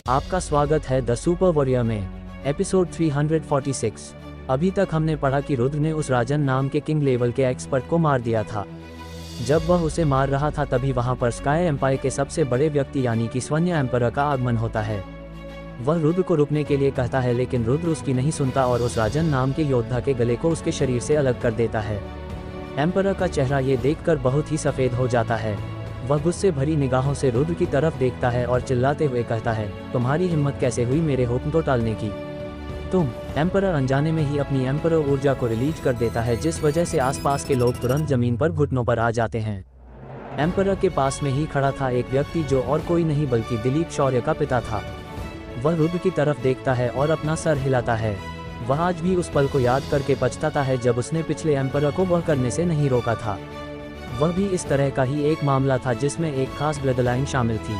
आपका स्वागत है द सुपर वॉरियर में एपिसोड 346। अभी तक हमने पढ़ा कि रुद्र ने उस राजन नाम के किंग लेवल के एक्सपर्ट को मार दिया था। जब वह उसे मार रहा था तभी वहां पर स्काई एम्पायर के सबसे बड़े व्यक्ति यानी कि स्वन्य एम्पायर का आगमन होता है। वह रुद्र को रुकने के लिए कहता है लेकिन रुद्र उसकी नहीं सुनता और उस राजन नाम के योद्धा के गले को उसके शरीर से अलग कर देता है। एम्पायर का चेहरा ये देखकर बहुत ही सफ़ेद हो जाता है। वह गुस्से भरी निगाहों से रुद्र की तरफ देखता है और चिल्लाते हुए कहता है, तुम्हारी हिम्मत कैसे हुई मेरे हुक्म को टालने की? तुम। एम्पायर अनजाने में ही अपनी एम्पायर ऊर्जा को रिलीज कर देता है, जिस वजह से आसपास के लोग तुरंत जमीन पर घुटनों पर आ जाते हैं। एम्पायर के पास में ही खड़ा था एक व्यक्ति जो और कोई नहीं बल्कि दिलीप शौर्य का पिता था। वह रुद्र की तरफ देखता है और अपना सर हिलाता है। वह आज भी उस पल को याद करके पछताता है जब उसने पिछले एम्पायर को वह करने से नहीं रोका था। वह भी इस तरह का ही एक मामला था जिसमें एक खास ब्लड लाइन शामिल थी।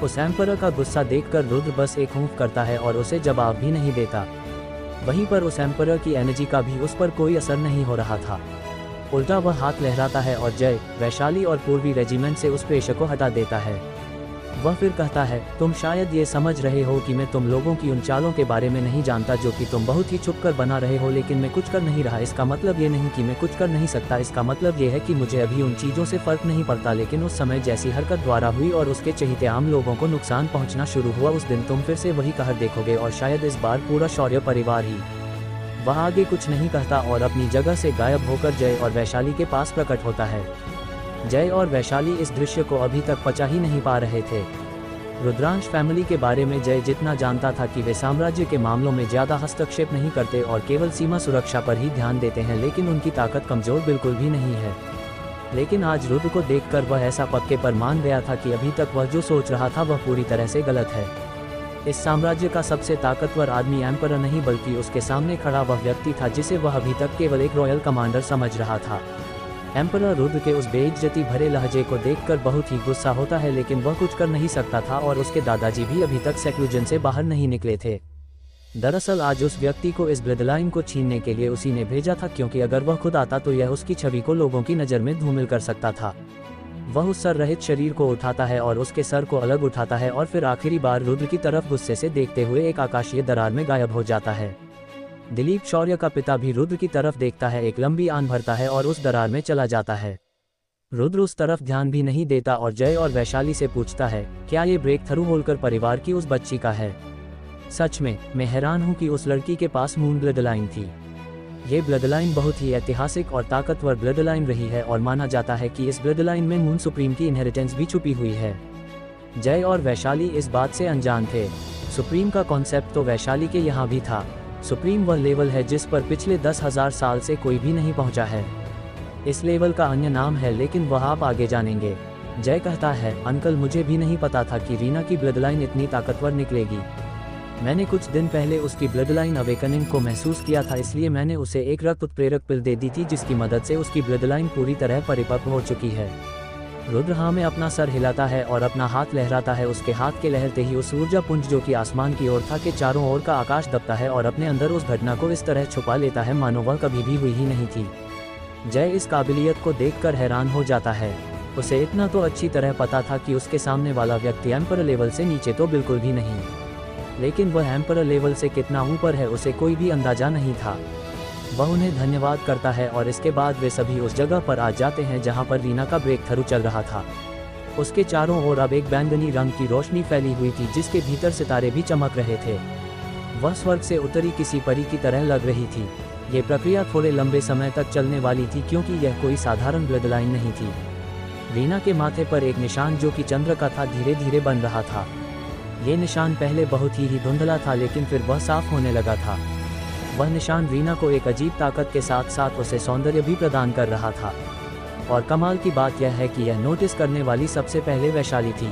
उस एम्पायर का गुस्सा देखकर रुद्र बस एक ऊँफ करता है और उसे जवाब भी नहीं देता। वहीं पर उस एम्पायर की एनर्जी का भी उस पर कोई असर नहीं हो रहा था। उल्टा वह हाथ लहराता है और जय, वैशाली और पूर्वी रेजिमेंट से उस प्रेशर को हटा देता है। वह फिर कहता है, तुम शायद ये समझ रहे हो कि मैं तुम लोगों की उन चालों के बारे में नहीं जानता जो कि तुम बहुत ही छुपकर बना रहे हो, लेकिन मैं कुछ कर नहीं रहा। इसका मतलब ये नहीं कि मैं कुछ कर नहीं सकता, इसका मतलब ये है कि मुझे अभी उन चीज़ों से फर्क नहीं पड़ता। लेकिन उस समय जैसी हरकत द्वारा हुई और उसके चहीते आम लोगों को नुकसान पहुंचना शुरू हुआ, उस दिन तुम फिर से वही कहर देखोगे और शायद इस बार पूरा शौर्य परिवार ही। वह आगे कुछ नहीं कहता और अपनी जगह से गायब होकर जय और वैशाली के पास प्रकट होता है। जय और वैशाली इस दृश्य को अभी तक पचा ही नहीं पा रहे थे। रुद्रांश फैमिली के बारे में जय जितना जानता था कि वे साम्राज्य के मामलों में ज़्यादा हस्तक्षेप नहीं करते और केवल सीमा सुरक्षा पर ही ध्यान देते हैं, लेकिन उनकी ताकत कमज़ोर बिल्कुल भी नहीं है। लेकिन आज रुद्र को देखकर वह ऐसा पक्के पर मान गया था कि अभी तक वह जो सोच रहा था वह पूरी तरह से गलत है। इस साम्राज्य का सबसे ताकतवर आदमी एम्पायर नहीं बल्कि उसके सामने खड़ा वह व्यक्ति था जिसे वह अभी तक केवल एक रॉयल कमांडर समझ रहा था। एम्पायर रुद्र के उस बेइज्जती भरे लहजे को देखकर बहुत ही गुस्सा होता है, लेकिन वह कुछ कर नहीं सकता था और उसके दादाजी भी अभी तक सेक्लूजन से बाहर नहीं निकले थे। दरअसल आज उस व्यक्ति को इस ब्लड लाइन को छीनने के लिए उसी ने भेजा था, क्योंकि अगर वह खुद आता तो यह उसकी छवि को लोगों की नज़र में धूमिल कर सकता था। वह उस सर रहित शरीर को उठाता है और उसके सर को अलग उठाता है और फिर आखिरी बार रुद्र की तरफ गुस्से से देखते हुए एक आकाशीय दरार में गायब हो जाता है। दिलीप शौर्य का पिता भी रुद्र की तरफ देखता है, एक लंबी आन भरता है और उस दरार में चला जाता है। रुद्र उस तरफ ध्यान भी नहीं देता और जय और वैशाली से पूछता है, क्या ये ब्रेक थ्रू होलकर परिवार की उस बच्ची का है? सच में मैं हैरान हूँ कि उस लड़की के पास मून ब्लड लाइन थी। ये ब्लड लाइन बहुत ही ऐतिहासिक और ताकतवर ब्लड लाइन रही है और माना जाता है कि इस ब्लड लाइन में मून सुप्रीम की इनहेरिटेंस भी छुपी हुई है। जय और वैशाली इस बात से अनजान थे। सुप्रीम का कॉन्सेप्ट तो वैशाली के यहाँ भी था। सुप्रीम वह लेवल है जिस पर पिछले 10,000 साल से कोई भी नहीं पहुंचा है। इस लेवल का अन्य नाम है, लेकिन वह आप आगे जानेंगे। जय कहता है, अंकल मुझे भी नहीं पता था कि रीना की ब्लड लाइन इतनी ताकतवर निकलेगी। मैंने कुछ दिन पहले उसकी ब्लड लाइन अवेकनिंग को महसूस किया था, इसलिए मैंने उसे एक रक्त उत्प्रेरक पिल दे दी थी जिसकी मदद से उसकी ब्लड लाइन पूरी तरह परिपक्व हो चुकी है। रुद्र हाँ में अपना सर हिलाता है और अपना हाथ लहराता है। उसके हाथ के लहरते ही उस ऊर्जा पुंज जो कि आसमान की ओर था के चारों ओर का आकाश दबता है और अपने अंदर उस घटना को इस तरह छुपा लेता है मानो वह कभी भी हुई ही नहीं थी। जय इस काबिलियत को देखकर हैरान हो जाता है। उसे इतना तो अच्छी तरह पता था कि उसके सामने वाला व्यक्ति एम्पायर लेवल से नीचे तो बिल्कुल भी नहीं, लेकिन वह एम्पायर लेवल से कितना ऊपर है उसे कोई भी अंदाजा नहीं था। वह उन्हें धन्यवाद करता है और इसके बाद वे सभी उस जगह पर आ जाते हैं जहां पर रीना का ब्रेक थ्रू चल रहा था। उसके चारों ओर अब एक बैंगनी रंग की रोशनी फैली हुई थी जिसके भीतर सितारे भी चमक रहे थे। वह स्वर्ग से उतरी किसी परी की तरह लग रही थी। ये प्रक्रिया थोड़े लंबे समय तक चलने वाली थी क्योंकि यह कोई साधारण ब्लड लाइन नहीं थी। रीना के माथे पर एक निशान जो कि चंद्र का था धीरे धीरे बन रहा था। ये निशान पहले बहुत ही धुंधला था, लेकिन फिर वह साफ होने लगा था। वह निशान रीना को एक अजीब ताकत के साथ साथ उसे सौंदर्य भी प्रदान कर रहा था। और कमाल की बात यह है कि यह नोटिस करने वाली सबसे पहले वैशाली थी।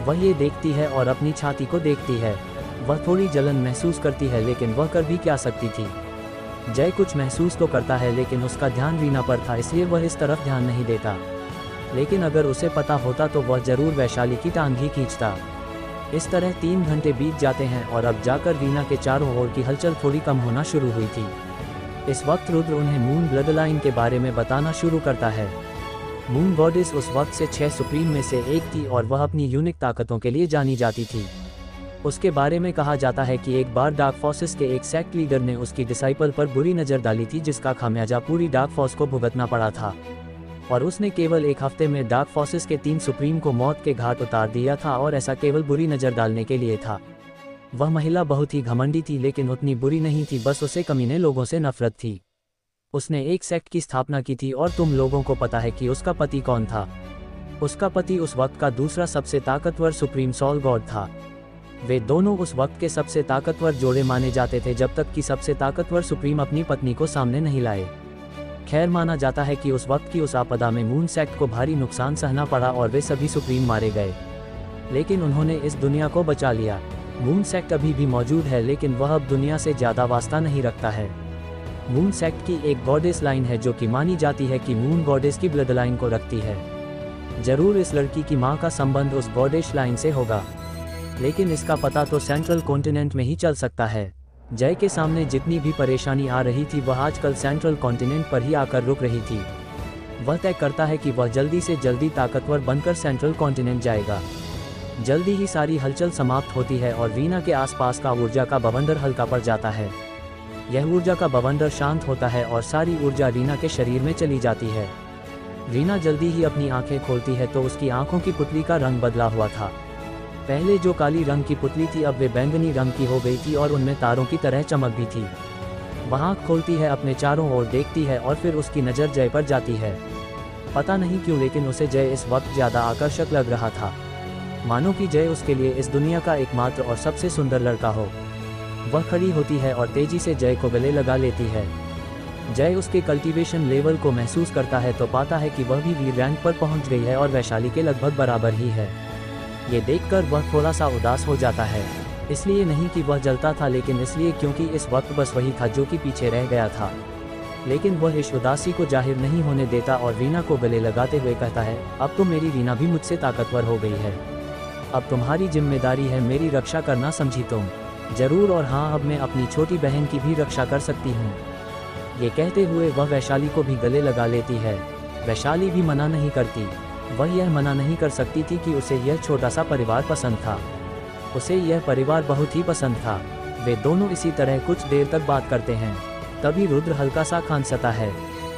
वह ये देखती है और अपनी छाती को देखती है। वह थोड़ी जलन महसूस करती है, लेकिन वह कर भी क्या सकती थी। जय कुछ महसूस तो करता है, लेकिन उसका ध्यान रीना पर था, इसलिए वह इस तरफ ध्यान नहीं देता। लेकिन अगर उसे पता होता तो वह जरूर वैशाली की टांग ही खींचता। इस तरह 3 घंटे बीत जाते हैं और अब जाकर रीना के चारों ओर की हलचल थोड़ी कम होना शुरू हुई थी। इस वक्त रुद्र उन्हें मून ब्लड लाइन के बारे में बताना शुरू करता है। मून गॉडेस उस वक्त से 6 सुप्रीम में से एक थी और वह अपनी यूनिक ताकतों के लिए जानी जाती थी। उसके बारे में कहा जाता है कि एक बार डार्क फोर्सेस के एक सेक्ट लीडर ने उसकी डिसाइपल पर बुरी नज़र डाली थी, जिसका खामियाजा पूरी डार्क फोर्स को भुगतना पड़ा था, और उसने केवल एक हफ्ते में डार्क फोर्सेस के 3 सुप्रीम को मौत के घाट उतार दिया था, और ऐसा केवल बुरी नज़र डालने के लिए था। वह महिला बहुत ही घमंडी थी, लेकिन उतनी बुरी नहीं थी, बस उसे कमीने लोगों से नफरत थी। उसने एक सेक्ट की स्थापना की थी, और तुम लोगों को पता है कि उसका पति कौन था? उसका पति उस वक्त का दूसरा सबसे ताकतवर सुप्रीम सोल गॉड था। वे दोनों उस वक्त के सबसे ताकतवर जोड़े माने जाते थे, जब तक कि सबसे ताकतवर सुप्रीम अपनी पत्नी को सामने नहीं लाए। खैर, माना जाता है कि उस वक्त की उस आपदा में मून सेक्ट को भारी नुकसान सहना पड़ा और वे सभी सुप्रीम मारे गए, लेकिन उन्होंने इस दुनिया को बचा लिया। मून सेक्ट अभी भी मौजूद है, लेकिन वह अब दुनिया से ज़्यादा वास्ता नहीं रखता है। मून सेक्ट की एक गॉडेस लाइन है जो कि मानी जाती है कि मून गॉडेस की ब्लड लाइन को रखती है। जरूर इस लड़की की माँ का संबंध उस गॉडेस लाइन से होगा, लेकिन इसका पता तो सेंट्रल कॉन्टिनेंट में ही चल सकता है। जय के सामने जितनी भी परेशानी आ रही थी, वह आजकल सेंट्रल कॉन्टिनेंट पर ही आकर रुक रही थी। वह तय करता है कि वह जल्दी से जल्दी ताकतवर बनकर सेंट्रल कॉन्टिनेंट जाएगा। जल्दी ही सारी हलचल समाप्त होती है और रीना के आसपास का ऊर्जा का बवंडर हल्का पड़ जाता है। यह ऊर्जा का बवंडर शांत होता है और सारी ऊर्जा रीना के शरीर में चली जाती है। रीना जल्दी ही अपनी आंखें खोलती है तो उसकी आंखों की पुतली का रंग बदला हुआ था। पहले जो काली रंग की पुतली थी, अब वे बैंगनी रंग की हो गई थी और उनमें तारों की तरह चमक भी थी। वह आँख खोलती है, अपने चारों ओर देखती है और फिर उसकी नज़र जय पर जाती है। पता नहीं क्यों, लेकिन उसे जय इस वक्त ज़्यादा आकर्षक लग रहा था, मानो कि जय उसके लिए इस दुनिया का एकमात्र और सबसे सुंदर लड़का हो। वह खड़ी होती है और तेजी से जय को गले लगा लेती है। जय उसके कल्टीवेशन लेवल को महसूस करता है तो पाता है कि वह भी वीर रैंक पर पहुंच गई है और वैशाली के लगभग बराबर ही है। ये देखकर वह थोड़ा सा उदास हो जाता है, इसलिए नहीं कि वह जलता था, लेकिन इसलिए क्योंकि इस वक्त बस वही था जो कि पीछे रह गया था। लेकिन वह इस उदासी को जाहिर नहीं होने देता और रीना को गले लगाते हुए कहता है, अब तो मेरी रीना भी मुझसे ताकतवर हो गई है। अब तुम्हारी जिम्मेदारी है मेरी रक्षा करना, समझी तुम? जरूर, और हाँ, अब मैं अपनी छोटी बहन की भी रक्षा कर सकती हूँ। ये कहते हुए वह वैशाली को भी गले लगा लेती है। वैशाली भी मना नहीं करती। वह यह मना नहीं कर सकती थी कि उसे यह छोटा सा परिवार पसंद था। उसे यह परिवार बहुत ही पसंद था। वे दोनों इसी तरह कुछ देर तक बात करते हैं। तभी रुद्र हल्का सा खांसता है,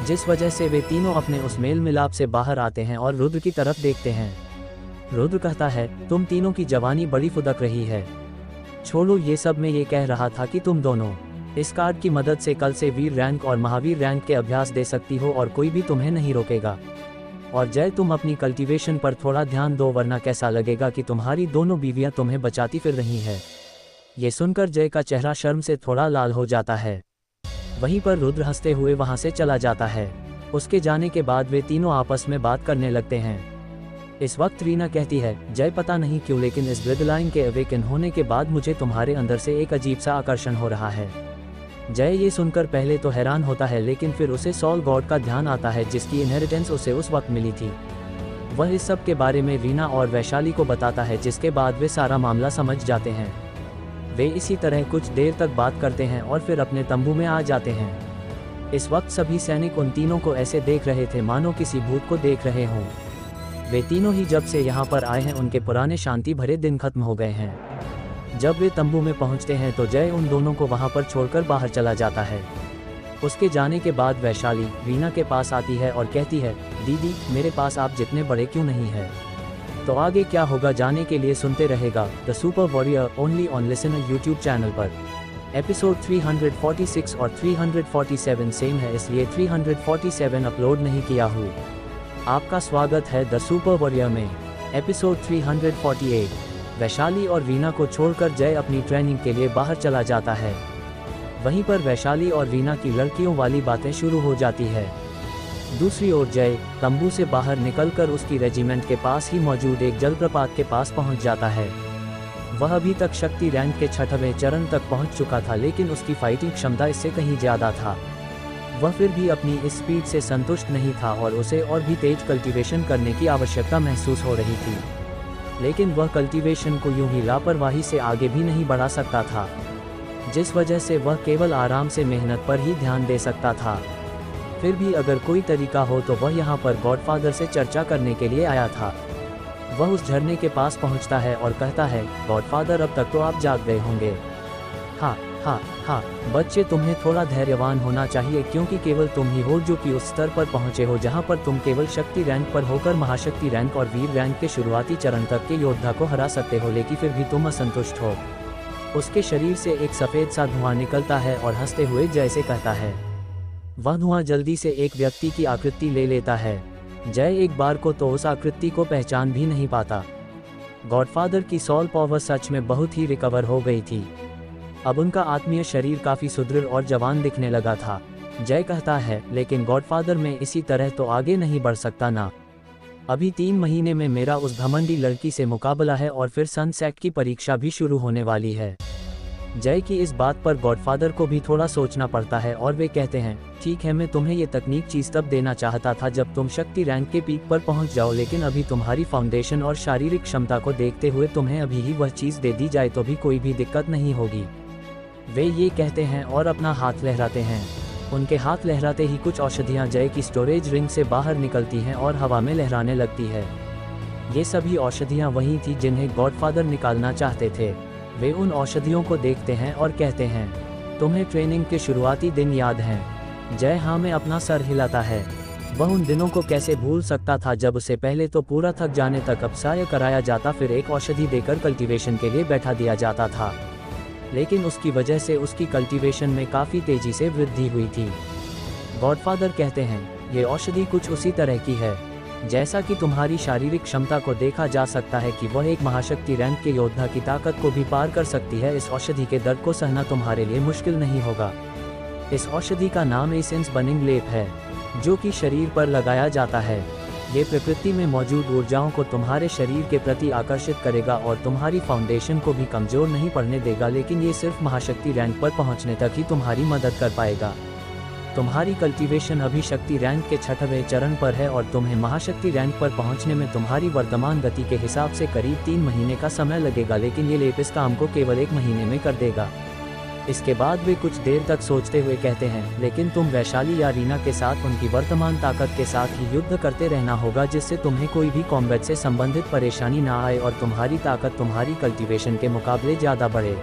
जिस वजह से वे तीनों अपने उस मेल मिलाप से बाहर आते हैं और रुद्र की तरफ देखते हैं। रुद्र कहता है, तुम तीनों की जवानी बड़ी फुदक रही है। छोड़ो ये सब, मैं ये कह रहा था कि तुम दोनों इस कार्ड की मदद से कल से वीर रैंक और महावीर रैंक के अभ्यास दे सकती हो और कोई भी तुम्हें नहीं रोकेगा। और जय, तुम अपनी कल्टीवेशन पर थोड़ा ध्यान दो, वरना कैसा लगेगा कि तुम्हारी दोनों बीवियां तुम्हें बचाती फिर रही हैं। ये सुनकर जय का चेहरा शर्म से थोड़ा लाल हो जाता है। वहीं पर रुद्र हंसते हुए वहां से चला जाता है। उसके जाने के बाद वे तीनों आपस में बात करने लगते हैं। इस वक्त रीना कहती है, जय, पता नहीं क्यों, लेकिन इस ब्लड लाइन के अवेकन होने के बाद मुझे तुम्हारे अंदर से एक अजीब सा आकर्षण हो रहा है। जय ये सुनकर पहले तो हैरान होता है, लेकिन फिर उसे सॉल गॉड का ध्यान आता है जिसकी इनहेरिटेंस उसे उस वक्त मिली थी। वह इस सब के बारे में रीना और वैशाली को बताता है, जिसके बाद वे सारा मामला समझ जाते हैं। वे इसी तरह कुछ देर तक बात करते हैं और फिर अपने तंबू में आ जाते हैं। इस वक्त सभी सैनिक उन तीनों को ऐसे देख रहे थे मानो किसी भूत को देख रहे हों। वे तीनों ही जब से यहाँ पर आए हैं उनके पुराने शांति भरे दिन खत्म हो गए हैं। जब वे तंबू में पहुंचते हैं तो जय उन दोनों को वहां पर छोड़कर बाहर चला जाता है। उसके जाने के बाद वैशाली रीना के पास आती है और कहती है, दीदी, मेरे पास आप जितने बड़े क्यों नहीं है? तो आगे क्या होगा जाने के लिए सुनते रहेगा the super warrior only on listener YouTube channel पर। एपिसोड 346 और 347 सेम है, इसलिए 347 अपलोड नहीं किया हूँ। आपका स्वागत है द सुपर वॉरियर में। एपिसोड 348। वैशाली और रीना को छोड़कर जय अपनी ट्रेनिंग के लिए बाहर चला जाता है। वहीं पर वैशाली और रीना की लड़कियों वाली बातें शुरू हो जाती है। दूसरी ओर जय तंबू से बाहर निकलकर उसकी रेजिमेंट के पास ही मौजूद एक जलप्रपात के पास पहुंच जाता है। वह अभी तक शक्ति रैंक के 6वें चरण तक पहुंच चुका था, लेकिन उसकी फाइटिंग क्षमता इससे कहीं ज़्यादा था। वह फिर भी अपनी इस स्पीड से संतुष्ट नहीं था और उसे और भी तेज कल्टीवेशन करने की आवश्यकता महसूस हो रही थी। लेकिन वह कल्टीवेशन को यूं ही लापरवाही से आगे भी नहीं बढ़ा सकता था, जिस वजह से वह केवल आराम से मेहनत पर ही ध्यान दे सकता था। फिर भी अगर कोई तरीका हो तो वह यहाँ पर गॉडफादर से चर्चा करने के लिए आया था। वह उस झरने के पास पहुंचता है और कहता है, गॉडफादर अब तक तो आप जाग गए होंगे। हाँ हाँ हाँ बच्चे, तुम्हें थोड़ा धैर्यवान होना चाहिए, क्योंकि केवल तुम ही हो जो कि उस स्तर पर पहुंचे हो जहां पर तुम केवल शक्ति रैंक पर होकर महाशक्ति रैंक और वीर रैंक के शुरुआती चरण तक के योद्धा को हरा सकते हो, लेकिन फिर भी तुम असंतुष्ट हो। उसके शरीर से एक सफ़ेद सा धुआं निकलता है और हंसते हुए जय से कहता है। वह धुआं जल्दी से एक व्यक्ति की आकृति ले लेता है। जय एक बार को तो उस आकृति को पहचान भी नहीं पाता। गॉडफादर की सॉल पावर सच में बहुत ही रिकवर हो गई थी। अब उनका आत्मीय शरीर काफ़ी सुदृढ़ और जवान दिखने लगा था। जय कहता है, लेकिन गॉडफादर मैं इसी तरह तो आगे नहीं बढ़ सकता ना। अभी 3 महीने में मेरा उस घमंडी लड़की से मुकाबला है और फिर सनसेट की परीक्षा भी शुरू होने वाली है। जय की इस बात पर गॉडफादर को भी थोड़ा सोचना पड़ता है और वे कहते हैं, ठीक है, मैं तुम्हें ये तकनीक चीज़ तब देना चाहता था जब तुम शक्ति रैंक के पीक पर पहुंच जाओ, लेकिन अभी तुम्हारी फाउंडेशन और शारीरिक क्षमता को देखते हुए तुम्हें अभी ही वह चीज़ दे दी जाए तो भी कोई भी दिक्कत नहीं होगी। वे ये कहते हैं और अपना हाथ लहराते हैं। उनके हाथ लहराते ही कुछ औषधियाँ जय की स्टोरेज रिंग से बाहर निकलती हैं और हवा में लहराने लगती है। ये सभी औषधियाँ वही थी जिन्हें गॉडफादर निकालना चाहते थे। वे उन औषधियों को देखते हैं और कहते हैं, तुम्हें ट्रेनिंग के शुरुआती दिन याद हैं? जय हाँ में अपना सर हिलाता है। वह उन दिनों को कैसे भूल सकता था जब उसे पहले तो पूरा थक जाने तक अप्साय कराया जाता, फिर एक औषधि देकर कल्टीवेशन के लिए बैठा दिया जाता था, लेकिन उसकी वजह से उसकी कल्टीवेशन में काफ़ी तेज़ी से वृद्धि हुई थी। गॉडफादर कहते हैं, ये औषधि कुछ उसी तरह की है। जैसा कि तुम्हारी शारीरिक क्षमता को देखा जा सकता है कि वह एक महाशक्ति रैंक के योद्धा की ताकत को भी पार कर सकती है, इस औषधि के दर्द को सहना तुम्हारे लिए मुश्किल नहीं होगा। इस औषधि का नाम एसेंस बर्निंग लेप है, जो कि शरीर पर लगाया जाता है। ये प्रकृति में मौजूद ऊर्जाओं को तुम्हारे शरीर के प्रति आकर्षित करेगा और तुम्हारी फाउंडेशन को भी कमज़ोर नहीं पड़ने देगा, लेकिन ये सिर्फ महाशक्ति रैंक पर पहुंचने तक ही तुम्हारी मदद कर पाएगा। तुम्हारी कल्टीवेशन अभी शक्ति रैंक के 6वें चरण पर है और तुम्हें महाशक्ति रैंक पर पहुंचने में तुम्हारी वर्तमान गति के हिसाब से करीब 3 महीने का समय लगेगा, लेकिन ये लेप इस काम को केवल 1 महीने में कर देगा। इसके बाद वे कुछ देर तक सोचते हुए कहते हैं, लेकिन तुम वैशाली या रीना के साथ उनकी वर्तमान ताकत के साथ ही युद्ध करते रहना होगा, जिससे तुम्हें कोई भी कॉम्बैट से संबंधित परेशानी ना आए और तुम्हारी ताकत तुम्हारी कल्टीवेशन के मुकाबले ज़्यादा बढ़े।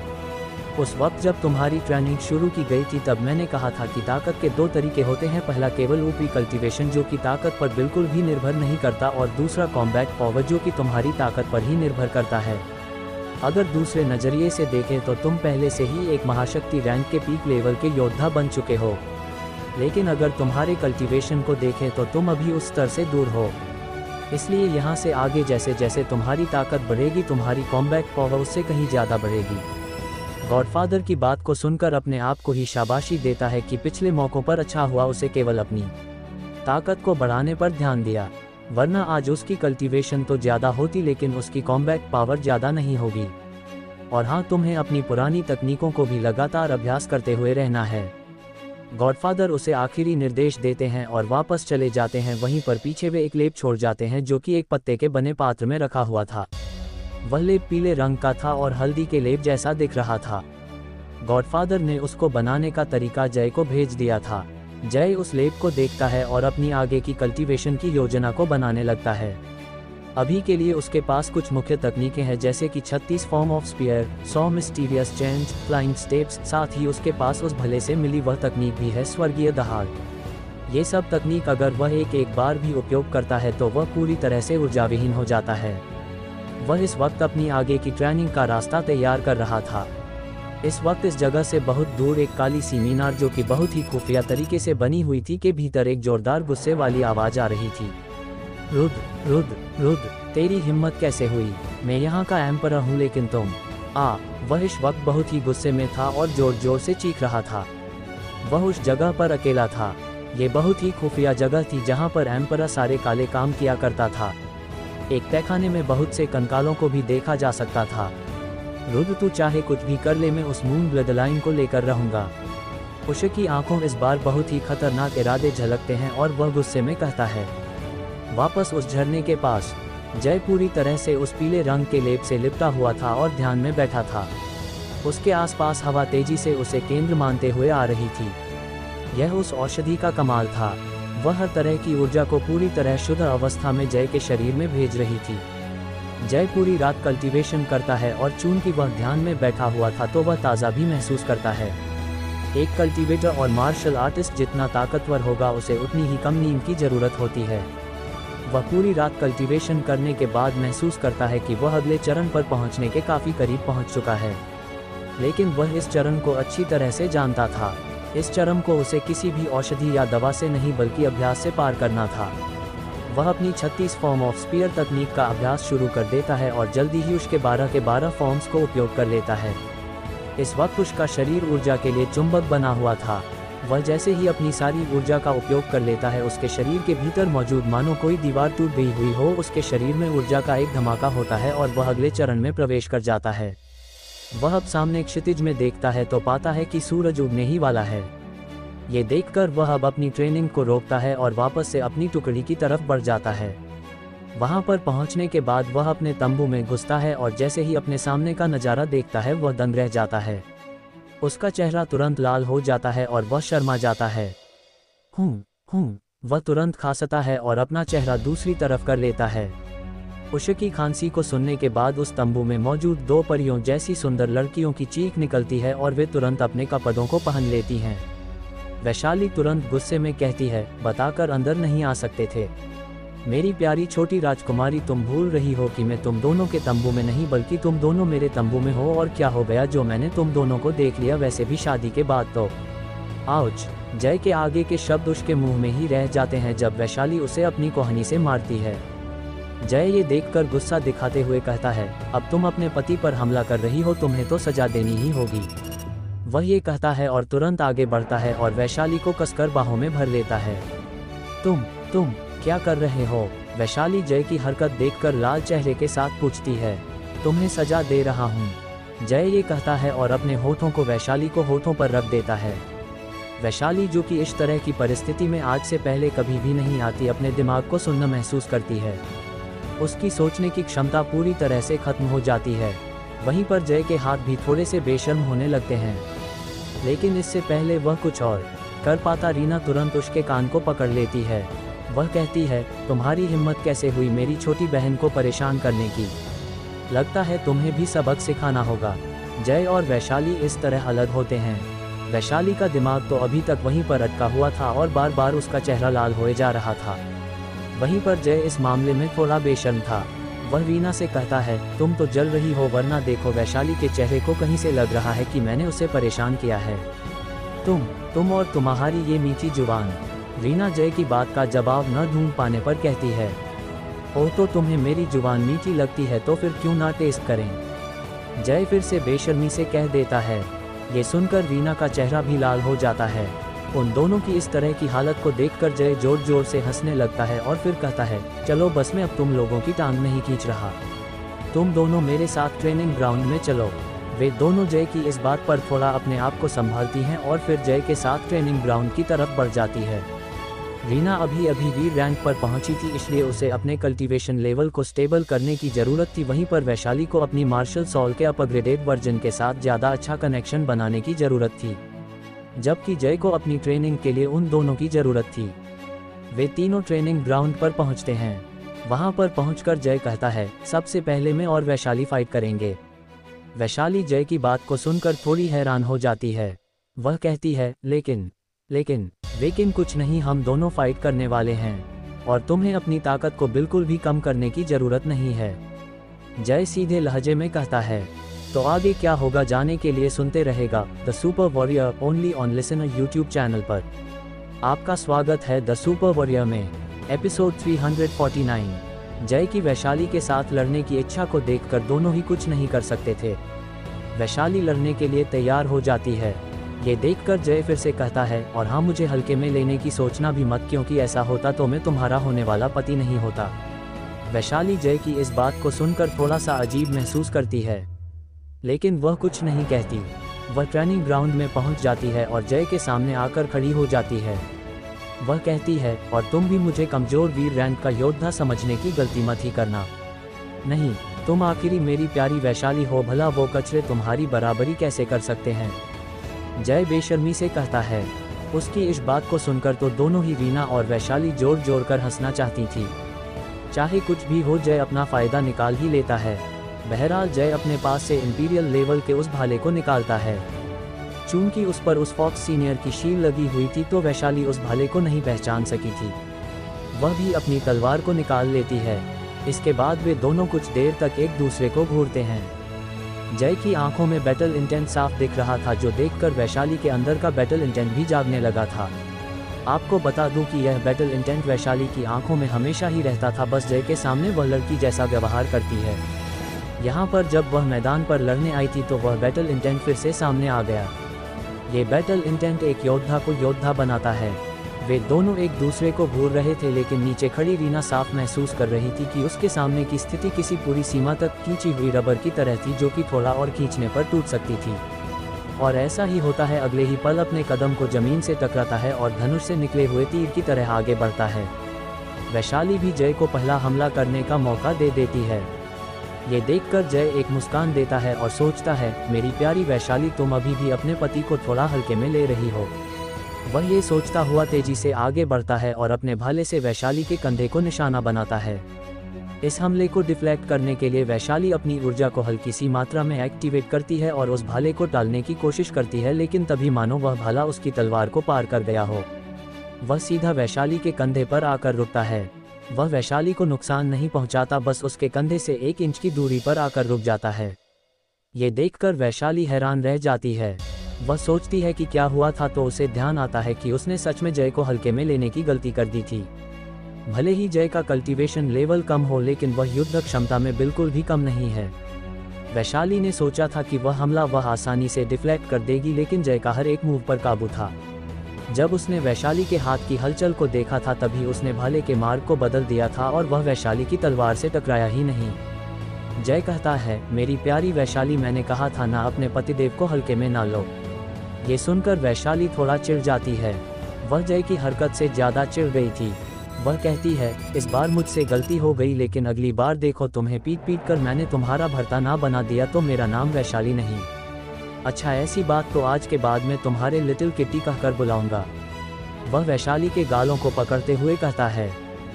उस वक्त जब तुम्हारी ट्रेनिंग शुरू की गई थी तब मैंने कहा था कि ताकत के 2 तरीके होते हैं, पहला केवल ऊपरी कल्टीवेशन जो कि ताकत पर बिल्कुल भी निर्भर नहीं करता, और दूसरा कॉम्बैट पावर जो कि तुम्हारी ताकत पर ही निर्भर करता है। अगर दूसरे नज़रिए से देखें तो तुम पहले से ही एक महाशक्ति रैंक के पीक लेवल के योद्धा बन चुके हो, लेकिन अगर तुम्हारे कल्टीवेशन को देखें तो तुम अभी उस स्तर से दूर हो। इसलिए यहाँ से आगे जैसे जैसे तुम्हारी ताकत बढ़ेगी तुम्हारी कॉम्बैट पावर उससे कहीं ज़्यादा बढ़ेगी। गॉडफादर की बात को सुनकर अपने आप को ही शाबाशी देता है कि पिछले मौक़ों पर अच्छा हुआ उसे केवल अपनी ताकत को बढ़ाने पर ध्यान दिया, वरना आज उसकी कल्टीवेशन तो ज़्यादा होती लेकिन उसकी कॉम्बैट पावर ज़्यादा नहीं होगी। और हाँ, तुम्हें अपनी पुरानी तकनीकों को भी लगातार अभ्यास करते हुए रहना है। गॉडफादर उसे आखिरी निर्देश देते हैं और वापस चले जाते हैं। वहीं पर पीछे वे एक लेप छोड़ जाते हैं जो कि एक पत्ते के बने पात्र में रखा हुआ था। वह लेप पीले रंग का था और हल्दी के लेप जैसा दिख रहा था। गॉडफादर ने उसको बनाने का तरीका जय को भेज दिया था। जय उस लेप को देखता है और अपनी आगे की कल्टीवेशन की योजना को बनाने लगता है। अभी के लिए उसके पास कुछ मुख्य तकनीकें हैं, जैसे कि 36 form of sphere, 100 mysterious change, flying steps, साथ ही उसके पास उस भले से मिली वह तकनीक भी है, स्वर्गीय दहाड़। ये सब तकनीक अगर वह एक बार भी उपयोग करता है तो वह पूरी तरह से ऊर्जाविहीन हो जाता है। वह इस वक्त अपनी आगे की ट्रेनिंग का रास्ता तैयार कर रहा था। इस वक्त इस जगह से बहुत दूर एक काली सी मीनार जो कि बहुत ही खुफिया तरीके से बनी हुई थी के भीतर एक जोरदार गुस्से वाली आवाज़ आ रही थी। रुद्र रुद्र रुद्र, तेरी हिम्मत कैसे हुई? मैं यहाँ का एम्परर हूँ लेकिन तुम वह इस वक्त बहुत ही गुस्से में था और जोर जोर से चीख रहा था। वह उस जगह पर अकेला था। ये बहुत ही खुफिया जगह थी जहाँ पर एम्परर सारे काले काम किया करता था। एक तहखाने में बहुत से कंकालों को भी देखा जा सकता था। रुद्र, तू चाहे कुछ भी कर ले, मैं उस मून ब्लड लाइन को लेकर रहूँगा। उषे की आंखों इस बार बहुत ही खतरनाक इरादे झलकते हैं और वह गुस्से में कहता है। वापस उस झरने के पास जय पूरी तरह से उस पीले रंग के लेप से लिपटा हुआ था और ध्यान में बैठा था। उसके आसपास हवा तेजी से उसे केंद्र मानते हुए आ रही थी। यह उस औषधि का कमाल था। वह हर तरह की ऊर्जा को पूरी तरह शुद्ध अवस्था में जय के शरीर में भेज रही थी। जय पूरी रात कल्टीवेशन करता है और चूंकि वह ध्यान में बैठा हुआ था तो वह ताज़ा भी महसूस करता है। एक कल्टीवेटर और मार्शल आर्टिस्ट जितना ताकतवर होगा उसे उतनी ही कम नींद की ज़रूरत होती है। वह पूरी रात कल्टीवेशन करने के बाद महसूस करता है कि वह अगले चरण पर पहुंचने के काफ़ी करीब पहुंच चुका है, लेकिन वह इस चरण को अच्छी तरह से जानता था। इस चरण को उसे किसी भी औषधि या दवा से नहीं बल्कि अभ्यास से पार करना था। वह अपनी 36 फॉर्म ऑफ स्पीयर तकनीक का अभ्यास शुरू कर देता है और जल्दी ही उसके 12 के 12 फॉर्म्स को उपयोग कर लेता है। इस वक्त उसका शरीर ऊर्जा के लिए चुंबक बना हुआ था। वह जैसे ही अपनी सारी ऊर्जा का उपयोग कर लेता है उसके शरीर के भीतर मौजूद मानो कोई दीवार टूट गई हुई हो, उसके शरीर में ऊर्जा का एक धमाका होता है और वह अगले चरण में प्रवेश कर जाता है। वह अब सामने क्षितिज में देखता है तो पाता है कि सूरज उगने ही वाला है। ये देखकर वह अब अपनी ट्रेनिंग को रोकता है और वापस से अपनी टुकड़ी की तरफ बढ़ जाता है। वहां पर पहुंचने के बाद वह अपने तंबू में घुसता है और जैसे ही अपने सामने का नज़ारा देखता है वह दंग रह जाता है। उसका चेहरा तुरंत लाल हो जाता है और वह शर्मा जाता है। वह तुरंत खांसता है और अपना चेहरा दूसरी तरफ कर लेता है। उषकी खांसी को सुनने के बाद उस तंबू में मौजूद 2 परियों जैसी सुंदर लड़कियों की चीख निकलती है और वे तुरंत अपने कपड़ों को पहन लेती हैं। वैशाली तुरंत गुस्से में कहती है, बताकर अंदर नहीं आ सकते थे। मेरी प्यारी छोटी राजकुमारी, तुम भूल रही हो कि मैं तुम दोनों के तंबू में नहीं बल्कि तुम दोनों मेरे तंबू में हो। और क्या हो गया जो मैंने तुम दोनों को देख लिया, वैसे भी शादी के बाद तो। आउच! जय के आगे के शब्द उसके मुंह में ही रह जाते हैं जब वैशाली उसे अपनी कोहनी से मारती है। जय ये देखकर गुस्सा दिखाते हुए कहता है, अब तुम अपने पति पर हमला कर रही हो, तुम्हें तो सजा देनी ही होगी। वह ये कहता है और तुरंत आगे बढ़ता है और वैशाली को कसकर बाहों में भर लेता है। तुम क्या कर रहे हो? वैशाली जय की हरकत देखकर लाल चेहरे के साथ पूछती है। तुम्हें सजा दे रहा हूँ, जय ये कहता है और अपने होठों को वैशाली को होठों पर रख देता है। वैशाली जो कि इस तरह की परिस्थिति में आज से पहले कभी भी नहीं आती, अपने दिमाग को सुन्न महसूस करती है। उसकी सोचने की क्षमता पूरी तरह से खत्म हो जाती है। वहीं पर जय के हाथ भी थोड़े से बेशर्म होने लगते हैं, लेकिन इससे पहले वह कुछ और कर पाता रीना तुरंत उसके कान को पकड़ लेती है। वह कहती है, तुम्हारी हिम्मत कैसे हुई मेरी छोटी बहन को परेशान करने की? लगता है तुम्हें भी सबक सिखाना होगा। जय और वैशाली इस तरह अलग होते हैं। वैशाली का दिमाग तो अभी तक वहीं पर अटका हुआ था और बार बार उसका चेहरा लाल होए जा रहा था। वहीं पर जय इस मामले में थोड़ा बेशर्म था। वह रीना से कहता है, तुम तो जल रही हो, वरना देखो वैशाली के चेहरे को कहीं से लग रहा है कि मैंने उसे परेशान किया है। तुम और तुम्हारी ये मीठी जुबान। रीना जय की बात का जवाब न ढूंढ पाने पर कहती है, ओह तो तुम्हें मेरी जुबान मीठी लगती है तो फिर क्यों ना टेस्ट करें? जय फिर से बेशर्मी से कह देता है। ये सुनकर रीना का चेहरा भी लाल हो जाता है। उन दोनों की इस तरह की हालत को देखकर जय जोर जोर से हंसने लगता है और फिर कहता है, चलो बस मैं अब तुम लोगों की टांग नहीं खींच रहा, तुम दोनों मेरे साथ ट्रेनिंग ग्राउंड में चलो। वे दोनों जय की इस बात पर थोड़ा अपने आप को संभालती हैं और फिर जय के साथ ट्रेनिंग ग्राउंड की तरफ बढ़ जाती है। रीना अभी वीर रैंक पर पहुंची थी, इसलिए उसे अपने कल्टीवेशन लेवल को स्टेबल करने की ज़रूरत थी। वहीं पर वैशाली को अपनी मार्शल सॉल के अपग्रेडेड वर्जन के साथ ज़्यादा अच्छा कनेक्शन बनाने की ज़रूरत थी, जबकि जय को अपनी ट्रेनिंग के लिए उन दोनों की ज़रूरत थी। वे तीनों ट्रेनिंग ग्राउंड पर पहुंचते हैं। वहां पर पहुंचकर जय कहता है, सबसे पहले मैं और वैशाली फाइट करेंगे। वैशाली जय की बात को सुनकर थोड़ी हैरान हो जाती है। वह कहती है, लेकिन कुछ नहीं, हम दोनों फाइट करने वाले हैं और तुम्हें अपनी ताकत को बिल्कुल भी कम करने की ज़रूरत नहीं है। जय सीधे लहजे में कहता है, तो आगे क्या होगा जाने के लिए सुनते रहेगा the super warrior only on listener YouTube channel पर। आपका स्वागत है द सुपर वॉरियर में। एपिसोड 349। जय की वैशाली के साथ लड़ने की इच्छा को देखकर दोनों ही कुछ नहीं कर सकते थे। वैशाली लड़ने के लिए तैयार हो जाती है। ये देखकर जय फिर से कहता है, और हाँ, मुझे हल्के में लेने की सोचना भी मत, क्योंकि ऐसा होता तो मैं तुम्हारा होने वाला पति नहीं होता। वैशाली जय की इस बात को सुनकर थोड़ा सा अजीब महसूस करती है, लेकिन वह कुछ नहीं कहती। वह ट्रेनिंग ग्राउंड में पहुंच जाती है और जय के सामने आकर खड़ी हो जाती है। वह कहती है, और तुम भी मुझे कमजोर वीर रैंक का योद्धा समझने की गलती मत ही करना। नहीं, तुम आखिरी मेरी प्यारी वैशाली हो, भला वो कचरे तुम्हारी बराबरी कैसे कर सकते हैं? जय बेशर्मी से कहता है। उसकी इस बात को सुनकर तो दोनों ही रीना और वैशाली जोर जोर कर हंसना चाहती थी। चाहे कुछ भी हो, जय अपना फायदा निकाल ही लेता है। बहरहाल जय अपने पास से इंपीरियल लेवल के उस भाले को निकालता है। चूंकि उस पर उस फॉक्स सीनियर की शील लगी हुई थी तो वैशाली उस भाले को नहीं पहचान सकी थी। वह भी अपनी तलवार को निकाल लेती है। इसके बाद वे दोनों कुछ देर तक एक दूसरे को घूरते हैं। जय की आंखों में बैटल इंटेंट साफ दिख रहा था, जो देखकर वैशाली के अंदर का बैटल इंटेंट भी जागने लगा था। आपको बता दूं कि यह बैटल इंटेंट वैशाली की आंखों में हमेशा ही रहता था, बस जय के सामने वह लड़की जैसा व्यवहार करती है। यहाँ पर जब वह मैदान पर लड़ने आई थी तो वह बैटल इंटेंट फिर से सामने आ गया। ये बैटल इंटेंट एक योद्धा को योद्धा बनाता है। वे दोनों एक दूसरे को घूर रहे थे, लेकिन नीचे खड़ी रीना साफ महसूस कर रही थी कि उसके सामने की स्थिति किसी पूरी सीमा तक खींची हुई रबर की तरह थी, जो कि थोड़ा और खींचने पर टूट सकती थी। और ऐसा ही होता है, अगले ही पल अपने कदम को जमीन से टकराता है और धनुष से निकले हुए तीर की तरह आगे बढ़ता है। वैशाली भी जय को पहला हमला करने का मौका दे देती है। ये देखकर जय एक मुस्कान देता है और सोचता है, मेरी प्यारी वैशाली, तुम अभी भी अपने पति को थोड़ा हल्के में ले रही हो। वह ये सोचता हुआ तेजी से आगे बढ़ता है और अपने भाले से वैशाली के कंधे को निशाना बनाता है। इस हमले को डिफ्लेक्ट करने के लिए वैशाली अपनी ऊर्जा को हल्की सी मात्रा में एक्टिवेट करती है और उस भाले को टालने की कोशिश करती है, लेकिन तभी मानो वह भाला उसकी तलवार को पार कर गया हो। वह सीधा वैशाली के कंधे पर आकर रुकता है। वह वैशाली को नुकसान नहीं पहुंचाता, बस उसके कंधे से 1 इंच की दूरी पर आकर रुक जाता है। ये देखकर वैशाली हैरान रह जाती है। वह सोचती है कि क्या हुआ था, तो उसे ध्यान आता है कि उसने सच में जय को हल्के में लेने की गलती कर दी थी। भले ही जय का कल्टीवेशन लेवल कम हो, लेकिन वह युद्ध क्षमता में बिल्कुल भी कम नहीं है। वैशाली ने सोचा था कि वह हमला वह आसानी से डिफ्लेक्ट कर देगी, लेकिन जय का हर एक मूव पर काबू था। जब उसने वैशाली के हाथ की हलचल को देखा था, तभी उसने भाले के मार्ग को बदल दिया था और वह वैशाली की तलवार से टकराया ही नहीं। जय कहता है, मेरी प्यारी वैशाली, मैंने कहा था ना, अपने पतिदेव को हल्के में ना लो। ये सुनकर वैशाली थोड़ा चिढ़ जाती है। वह जय की हरकत से ज़्यादा चिढ़ गई थी। वह कहती है, इस बार मुझसे गलती हो गई, लेकिन अगली बार देखो, तुम्हें पीट पीट कर मैंने तुम्हारा भर्ता ना बना दिया तो मेरा नाम वैशाली नहीं। अच्छा, ऐसी बात तो आज के बाद मैं तुम्हारे लिटिल किट्टी कहकर बुलाऊंगा। वह वैशाली के गालों को पकड़ते हुए कहता है।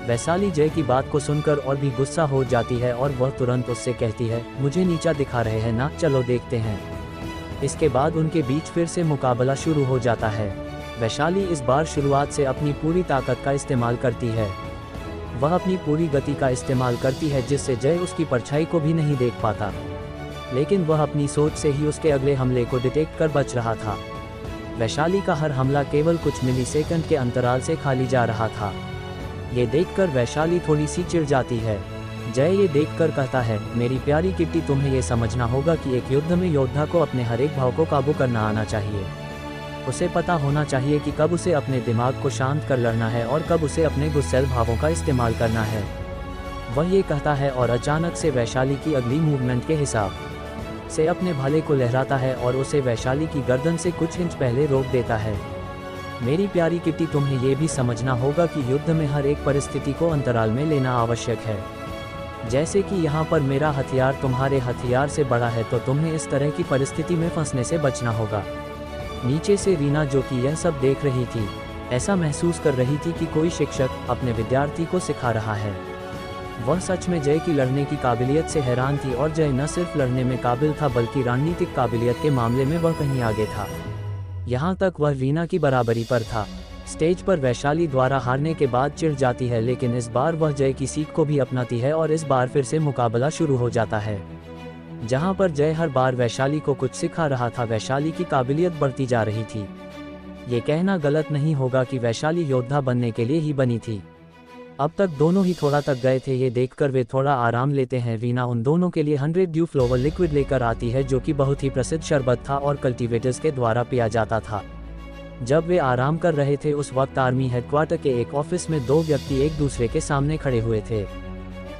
वैशाली जय की बात को सुनकर और भी गुस्सा हो जाती है और वह तुरंत उससे कहती है, मुझे नीचा दिखा रहे हैं ना, चलो देखते हैं। इसके बाद उनके बीच फिर से मुकाबला शुरू हो जाता है। वैशाली इस बार शुरुआत से अपनी पूरी ताकत का इस्तेमाल करती है। वह अपनी पूरी गति का इस्तेमाल करती है, जिससे जय उसकी परछाई को भी नहीं देख पाता, लेकिन वह अपनी सोच से ही उसके अगले हमले को डिटेक्ट कर बच रहा था। वैशाली का हर हमला केवल कुछ मिलीसेकंड के अंतराल से खाली जा रहा था। ये देखकर वैशाली थोड़ी सी चिढ़ जाती है। जय ये देखकर कहता है, मेरी प्यारी किट्टी, तुम्हें ये समझना होगा कि एक युद्ध में योद्धा को अपने हर एक भाव को काबू करना आना चाहिए। उसे पता होना चाहिए कि कब उसे अपने दिमाग को शांत कर लड़ना है और कब उसे अपने गुस्सैल भावों का इस्तेमाल करना है। वह ये कहता है और अचानक से वैशाली की अगली मूवमेंट के हिसाब से अपने भाले को लहराता है और उसे वैशाली की गर्दन से कुछ इंच पहले रोक देता है। मेरी प्यारी किट्टी, तुम्हें यह भी समझना होगा कि युद्ध में हर एक परिस्थिति को अंतराल में लेना आवश्यक है। जैसे कि यहाँ पर मेरा हथियार तुम्हारे हथियार से बड़ा है, तो तुम्हें इस तरह की परिस्थिति में फंसने से बचना होगा। नीचे से रीना, जो कि यह सब देख रही थी, ऐसा महसूस कर रही थी कि कोई शिक्षक अपने विद्यार्थी को सिखा रहा है। वह सच में जय की लड़ने की काबिलियत से हैरान थी और जय न सिर्फ लड़ने में काबिल था, बल्कि रणनीतिक काबिलियत के मामले में वह कहीं आगे था। यहाँ तक वह रीना की बराबरी पर था। स्टेज पर वैशाली द्वारा हारने के बाद चिढ़ जाती है, लेकिन इस बार वह जय की सीख को भी अपनाती है और इस बार फिर से मुकाबला शुरू हो जाता है। जहाँ पर जय हर बार वैशाली को कुछ सिखा रहा था, वैशाली की काबिलियत बढ़ती जा रही थी। ये कहना गलत नहीं होगा कि वैशाली योद्धा बनने के लिए ही बनी थी। अब तक दोनों ही थोड़ा तक गए थे। ये देखकर वे थोड़ा आराम लेते हैं। रीना उन दोनों के लिए 100 ड्यू फ्लोवर लिक्विड लेकर आती है, जो कि बहुत ही प्रसिद्ध शरबत था और कल्टीवेटर्स के द्वारा पिया जाता था। जब वे आराम कर रहे थे, उस वक्त आर्मी हेडक्वार्टर के एक ऑफिस में 2 व्यक्ति एक दूसरे के सामने खड़े हुए थे।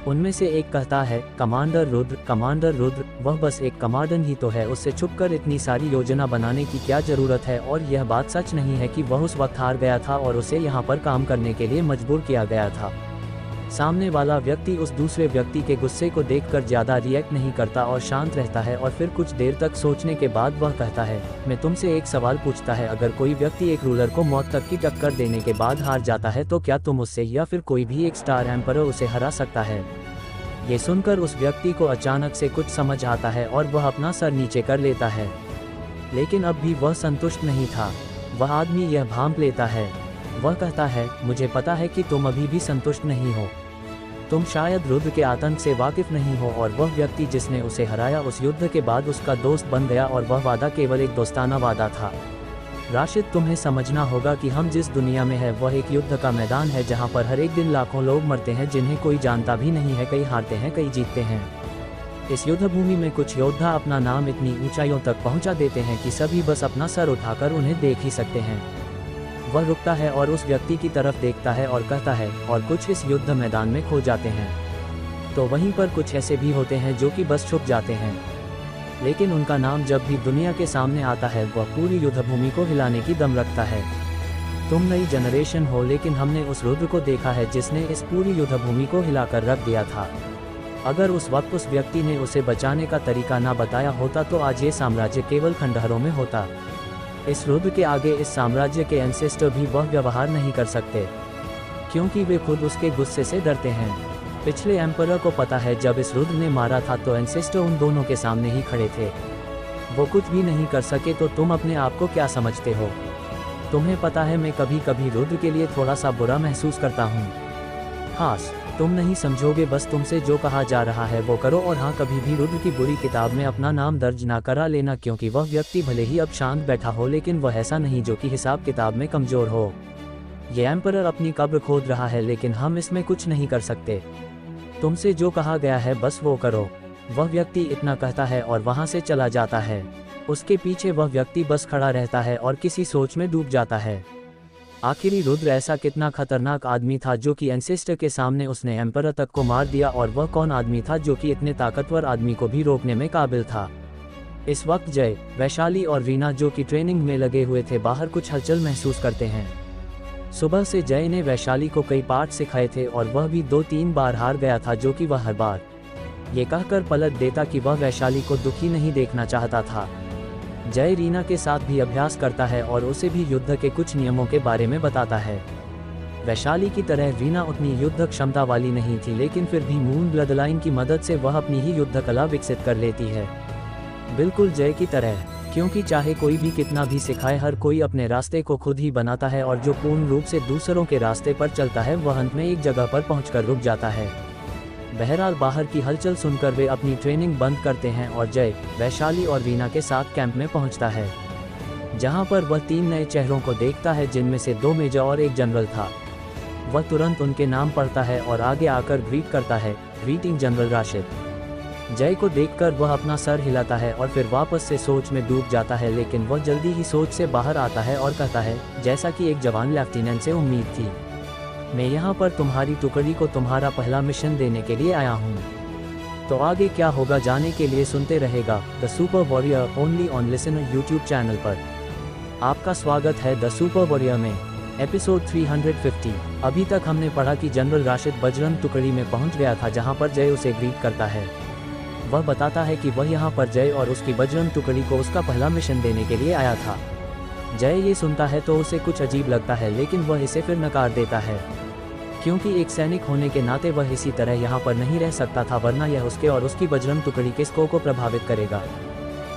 उनमें से एक कहता है, कमांडर रुद्र, कमांडर रुद्र, वह बस एक कमांडर ही तो है, उससे छुपकर इतनी सारी योजना बनाने की क्या जरूरत है। और यह बात सच नहीं है कि वह उस वक्त हार गया था और उसे यहाँ पर काम करने के लिए मजबूर किया गया था। सामने वाला व्यक्ति उस दूसरे व्यक्ति के गुस्से को देखकर ज़्यादा रिएक्ट नहीं करता और शांत रहता है, और फिर कुछ देर तक सोचने के बाद वह कहता है, मैं तुमसे एक सवाल पूछता है, अगर कोई व्यक्ति एक रूलर को मौत तक की टक्कर देने के बाद हार जाता है तो क्या तुम उससे या फिर कोई भी एक स्टार एम्परर उसे हरा सकता है? ये सुनकर उस व्यक्ति को अचानक से कुछ समझ आता है और वह अपना सर नीचे कर लेता है। लेकिन अब भी वह संतुष्ट नहीं था। वह आदमी यह भांप लेता है। वह कहता है, मुझे पता है कि तुम अभी भी संतुष्ट नहीं हो। तुम शायद रुद्र के आतंक से वाकिफ नहीं हो, और वह व्यक्ति जिसने उसे हराया उस युद्ध के बाद उसका दोस्त बन गया, और वह वादा केवल एक दोस्ताना वादा था। राशिद, तुम्हें समझना होगा कि हम जिस दुनिया में है वह एक युद्ध का मैदान है, जहां पर हर एक दिन लाखों लोग मरते हैं जिन्हें कोई जानता भी नहीं है। कई हारते हैं, कई जीतते हैं। इस युद्ध भूमि में कुछ योद्धा अपना नाम इतनी ऊंचाइयों तक पहुंचा देते हैं कि सभी बस अपना सर उठाकर उन्हें देख ही सकते हैं। वह रुकता है और उस व्यक्ति की तरफ देखता है और कहता है, और कुछ इस युद्ध मैदान में खो जाते हैं। तो वहीं पर कुछ ऐसे भी होते हैं जो कि बस छुप जाते हैं, लेकिन उनका नाम जब भी दुनिया के सामने आता है वह पूरी युद्ध भूमि को हिलाने की दम रखता है। तुम नई जनरेशन हो, लेकिन हमने उस रुद्र को देखा है जिसने इस पूरी युद्ध भूमि को हिलाकर रख दिया था। अगर उस वक्त उस व्यक्ति ने उसे बचाने का तरीका ना बताया होता तो आज ये साम्राज्य केवल खंडहरों में होता। इस रुद्र के आगे इस साम्राज्य के एंसेस्टर भी वह व्यवहार नहीं कर सकते, क्योंकि वे खुद उसके गुस्से से डरते हैं। पिछले एम्परर को पता है जब इस रुद्र ने मारा था तो एंसेस्टर उन दोनों के सामने ही खड़े थे। वो कुछ भी नहीं कर सके, तो तुम अपने आप को क्या समझते हो? तुम्हें पता है मैं कभी कभी रुद्र के लिए थोड़ा सा बुरा महसूस करता हूँ। हास, तुम नहीं समझोगे, बस तुमसे जो कहा जा रहा है वो करो, और हाँ, कभी भी रुद्र की बुरी किताब में अपना नाम दर्ज ना करा लेना, क्योंकि वह व्यक्ति भले ही अब शांत बैठा हो लेकिन वह ऐसा नहीं जो कि हिसाब किताब में कमजोर हो। ये एम्परर अपनी कब्र खोद रहा है, लेकिन हम इसमें कुछ नहीं कर सकते। तुमसे जो कहा गया है बस वो करो। वह व्यक्ति इतना कहता है और वहां से चला जाता है। उसके पीछे वह व्यक्ति बस खड़ा रहता है और किसी सोच में डूब जाता है। आखिरी रुद्र ऐसा कितना खतरनाक आदमी था जो कि एंसेस्टर के सामने उसने एम्परर तक को मार दिया, और वह कौन आदमी था जो कि इतने ताकतवर आदमी को भी रोकने में काबिल था? इस वक्त जय, वैशाली और रीना जो कि ट्रेनिंग में लगे हुए थे बाहर कुछ हलचल महसूस करते हैं। सुबह से जय ने वैशाली को कई पाठ सिखाए थे और वह भी 2-3 बार हार गया था, जो कि वह हर बार ये कहकर पलट देता कि वह वैशाली को दुखी नहीं देखना चाहता था। जय रीना के साथ भी अभ्यास करता है और उसे भी युद्ध के कुछ नियमों के बारे में बताता है। वैशाली की तरह रीना उतनी युद्ध क्षमता वाली नहीं थी, लेकिन फिर भी मून ब्लड लाइन की मदद से वह अपनी ही युद्ध कला विकसित कर लेती है, बिल्कुल जय की तरह। क्योंकि चाहे कोई भी कितना भी सिखाए, हर कोई अपने रास्ते को खुद ही बनाता है, और जो पूर्ण रूप से दूसरों के रास्ते पर चलता है वह अंत में एक जगह पर पहुंचकर रुक जाता है। बहरहाल बाहर की हलचल सुनकर वे अपनी ट्रेनिंग बंद करते हैं और जय, वैशाली और रीना के साथ कैंप में पहुंचता है, जहां पर वह 3 नए चेहरों को देखता है, जिनमें से 2 मेजर और 1 जनरल था। वह तुरंत उनके नाम पढ़ता है और आगे आकर ग्रीट करता है, ग्रीटिंग जनरल राशिद। जय को देखकर वह अपना सर हिलाता है और फिर वापस से सोच में डूब जाता है, लेकिन वह जल्दी ही सोच से बाहर आता है और कहता है, जैसा कि एक जवान लेफ्टिनेंट से उम्मीद थी, मैं यहाँ पर तुम्हारी टुकड़ी को तुम्हारा पहला मिशन देने के लिए आया हूँ। तो आगे क्या होगा जाने के लिए सुनते रहेगा the super warrior only on listener YouTube channel पर। आपका स्वागत है द सुपर वॉरियर में, एपिसोड 350। अभी तक हमने पढ़ा कि जनरल राशिद बजरंग टुकड़ी में पहुँच गया था, जहाँ पर जय उसे ग्रीट करता है। वह बताता है कि वह यहाँ पर जय और उसकी बजरंग टुकड़ी को उसका पहला मिशन देने के लिए आया था। जय ये सुनता है तो उसे कुछ अजीब लगता है, लेकिन वह इसे फिर नकार देता है, क्योंकि एक सैनिक होने के नाते वह इसी तरह यहाँ पर नहीं रह सकता था, वरना यह उसके और उसकी बजरंग टुकड़ी के स्कोर को प्रभावित करेगा।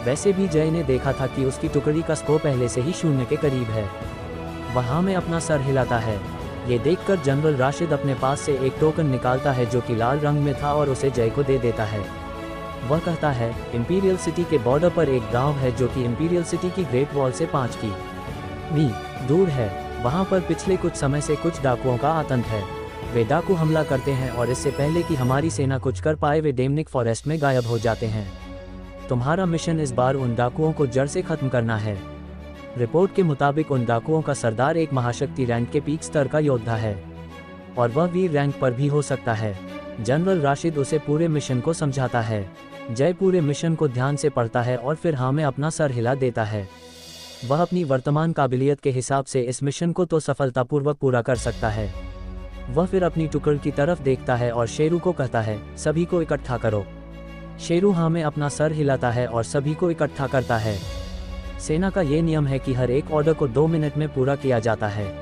वैसे भी जय ने देखा था कि उसकी टुकड़ी का स्कोर पहले से ही 0 के करीब है। वहाँ में अपना सर हिलाता है। ये देखकर जनरल राशिद अपने पास से एक टोकन निकालता है जो कि लाल रंग में था और उसे जय को दे देता है। वह कहता है, इंपीरियल सिटी के बॉर्डर पर एक गांव है जो कि इंपीरियल सिटी की ग्रेट वॉल से 5 की दूर है। वहां पर पिछले कुछ समय से कुछ डाकुओं का आतंक है। वे डाकू हमला करते हैं और इससे पहले कि हमारी सेना कुछ कर पाए वे डेमनिक फॉरेस्ट में गायब हो जाते हैं। तुम्हारा मिशन इस बार उन डाकुओं को जड़ से खत्म करना है। रिपोर्ट के मुताबिक उन डाकुओं का सरदार एक महाशक्ति रैंक के पीक स्तर का योद्धा है और वह वीर रैंक पर भी हो सकता है। जनरल राशिद उसे पूरे मिशन को समझाता है। जय पूरे मिशन को ध्यान से पढ़ता है और फिर हाँ में अपना सर हिला देता है। वह अपनी वर्तमान काबिलियत के हिसाब से इस मिशन को तो सफलतापूर्वक पूरा कर सकता है। वह फिर अपनी टुकड़ की तरफ देखता है और शेरू को कहता है, सभी को इकट्ठा करो। शेरू हाँ में अपना सर हिलाता है और सभी को इकट्ठा करता है। सेना का ये नियम है कि हर एक ऑर्डर को 2 मिनट में पूरा किया जाता है।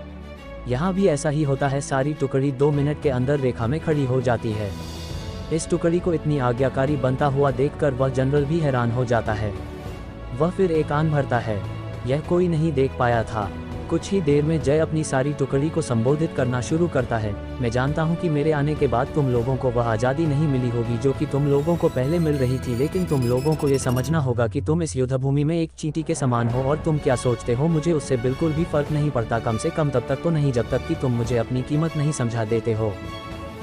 यहाँ भी ऐसा ही होता है। सारी टुकड़ी 2 मिनट के अंदर रेखा में खड़ी हो जाती है। इस टुकड़ी को इतनी आज्ञाकारी बनता हुआ देखकर वह जनरल भी हैरान हो जाता है। वह फिर एक कान भरता है, यह कोई नहीं देख पाया था। कुछ ही देर में जय अपनी सारी टुकड़ी को संबोधित करना शुरू करता है। मैं जानता हूं कि मेरे आने के बाद तुम लोगों को वह आज़ादी नहीं मिली होगी जो कि तुम लोगों को पहले मिल रही थी, लेकिन तुम लोगों को ये समझना होगा कि तुम इस युद्धभूमि में एक चींटी के समान हो और तुम क्या सोचते हो मुझे उससे बिल्कुल भी फर्क नहीं पड़ता, कम से कम तब तक तो नहीं जब तक कि तुम मुझे अपनी कीमत नहीं समझा देते हो।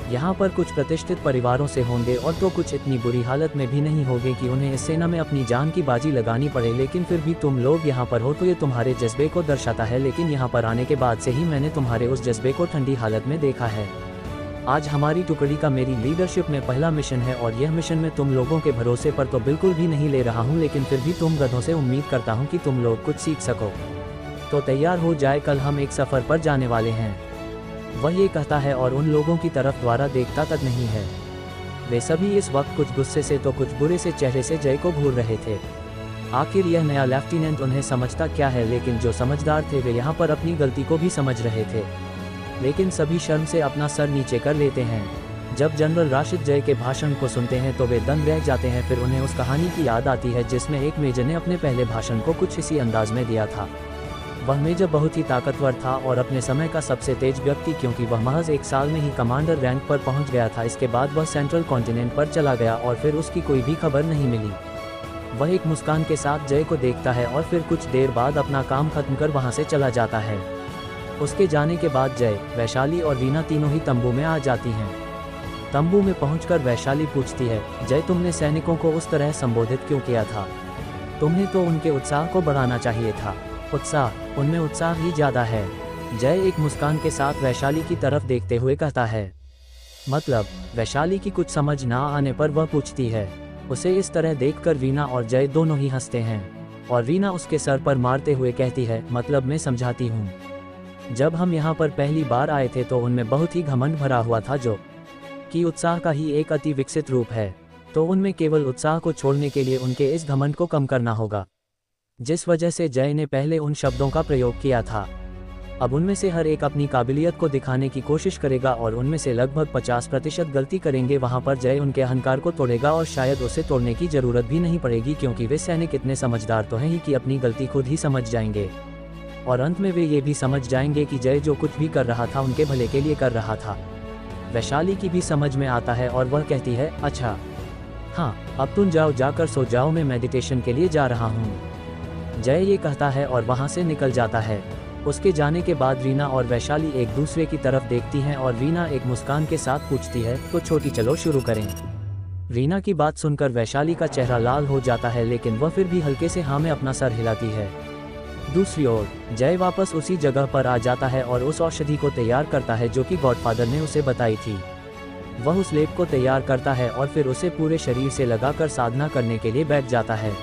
यहाँ पर कुछ प्रतिष्ठित परिवारों से होंगे और तो कुछ इतनी बुरी हालत में भी नहीं होंगे कि उन्हें इस सेना में अपनी जान की बाजी लगानी पड़े, लेकिन फिर भी तुम लोग यहाँ पर हो तो ये तुम्हारे जज्बे को दर्शाता है। लेकिन यहाँ पर आने के बाद से ही मैंने तुम्हारे उस जज्बे को ठंडी हालत में देखा है। आज हमारी टुकड़ी का मेरी लीडरशिप में पहला मिशन है और यह मिशन मैं तुम लोगों के भरोसे पर तो बिल्कुल भी नहीं ले रहा हूँ, लेकिन फिर भी तुम गधों से उम्मीद करता हूँ कि तुम लोग कुछ सीख सको। तो तैयार हो जाए, कल हम एक सफ़र पर जाने वाले हैं। वह ये कहता है और उन लोगों की तरफ द्वारा देखता तक नहीं है। वे सभी इस वक्त कुछ गुस्से से तो कुछ बुरे से चेहरे से जय को घूर रहे थे। आखिर यह नया लेफ्टिनेंट उन्हें समझता क्या है, लेकिन जो समझदार थे वे यहाँ पर अपनी गलती को भी समझ रहे थे। लेकिन सभी शर्म से अपना सर नीचे कर लेते हैं। जब जनरल राशिद जय के भाषण को सुनते हैं तो वे दंग रह जाते हैं। फिर उन्हें उस कहानी की याद आती है जिसमें एक मेजर ने अपने पहले भाषण को कुछ इसी अंदाज में दिया था। वह मेजर बहुत ही ताकतवर था और अपने समय का सबसे तेज व्यक्ति, क्योंकि वह महज 1 साल में ही कमांडर रैंक पर पहुंच गया था। इसके बाद वह सेंट्रल कॉन्टिनेंट पर चला गया और फिर उसकी कोई भी खबर नहीं मिली। वह एक मुस्कान के साथ जय को देखता है और फिर कुछ देर बाद अपना काम खत्म कर वहां से चला जाता है। उसके जाने के बाद जय, वैशाली और रीना तीनों ही तंबू में आ जाती हैं। तंबू में पहुंचकर वैशाली पूछती है, जय तुमने सैनिकों को उस तरह संबोधित क्यों किया था? तुम्हें तो उनके उत्साह को बढ़ाना चाहिए था। उत्साह? उनमें उत्साह ही ज़्यादा है। जय एक मुस्कान के साथ वैशाली की तरफ देखते हुए कहता है। मतलब? वैशाली की कुछ समझ ना आने पर वह पूछती है। उसे इस तरह देखकर रीना और जय दोनों ही हंसते हैं और रीना उसके सर पर मारते हुए कहती है, मतलब मैं समझाती हूँ। जब हम यहाँ पर पहली बार आए थे तो उनमें बहुत ही घमंड भरा हुआ था, जो कि उत्साह का ही एक अति विकसित रूप है। तो उनमें केवल उत्साह को छोड़ने के लिए उनके इस घमंड को कम करना होगा, जिस वजह से जय ने पहले उन शब्दों का प्रयोग किया था। अब उनमें से हर एक अपनी काबिलियत को दिखाने की कोशिश करेगा और उनमें से लगभग 50% गलती करेंगे। वहां पर जय उनके अहंकार को तोड़ेगा और शायद उसे तोड़ने की जरूरत भी नहीं पड़ेगी, क्योंकि वे सैनिक इतने समझदार तो हैं ही कि अपनी गलती खुद ही समझ जाएंगे। और अंत में वे ये भी समझ जाएंगे कि जय जो कुछ भी कर रहा था उनके भले के लिए कर रहा था। वैशाली की भी समझ में आता है और वह कहती है, अच्छा हाँ, अब तुम जाओ, जाकर सो जाओ, मैं मेडिटेशन के लिए जा रहा हूँ। जय ये कहता है और वहाँ से निकल जाता है। उसके जाने के बाद रीना और वैशाली एक दूसरे की तरफ देखती हैं और रीना एक मुस्कान के साथ पूछती है, तो छोटी चलो शुरू करें। रीना की बात सुनकर वैशाली का चेहरा लाल हो जाता है, लेकिन वह फिर भी हल्के से हाँ में अपना सर हिलाती है। दूसरी ओर जय वापस उसी जगह पर आ जाता है और उस औषधि को तैयार करता है जो कि गॉडफादर ने उसे बताई थी। वह उस लेप को तैयार करता है और फिर उसे पूरे शरीर से लगाकर साधना करने के लिए बैठ जाता है।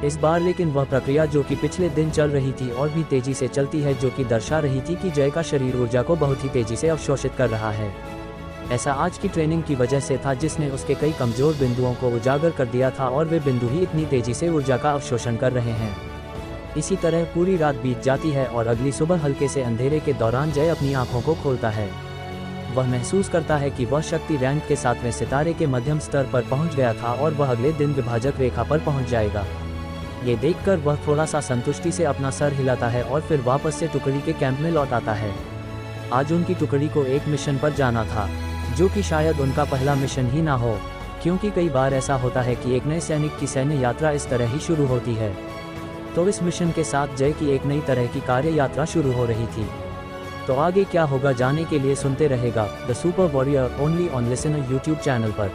इस बार लेकिन वह प्रक्रिया जो कि पिछले दिन चल रही थी और भी तेजी से चलती है, जो कि दर्शा रही थी कि जय का शरीर ऊर्जा को बहुत ही तेजी से अवशोषित कर रहा है। ऐसा आज की ट्रेनिंग की वजह से था, जिसने उसके कई कमजोर बिंदुओं को उजागर कर दिया था और वे बिंदु ही इतनी तेजी से ऊर्जा का अवशोषण कर रहे हैं। इसी तरह पूरी रात बीत जाती है और अगली सुबह हल्के से अंधेरे के दौरान जय अपनी आंखों को खोलता है। वह महसूस करता है कि वह शक्ति रैंक के 7वें सितारे के मध्यम स्तर पर पहुंच गया था और वह अगले दिन विभाजक रेखा पर पहुंच जाएगा। ये देखकर वह थोड़ा सा संतुष्टि से अपना सर हिलाता है और फिर वापस से टुकड़ी के कैंप में लौट आता है। आज उनकी टुकड़ी को एक मिशन पर जाना था, जो कि शायद उनका पहला मिशन ही ना हो, क्योंकि कई बार ऐसा होता है कि एक नए सैनिक की सैन्य यात्रा इस तरह ही शुरू होती है। तो इस मिशन के साथ जय की एक नई तरह की कार्य यात्रा शुरू हो रही थी। तो आगे क्या होगा जानने के लिए सुनते रहेगा the super warrior only on listener YouTube channel पर।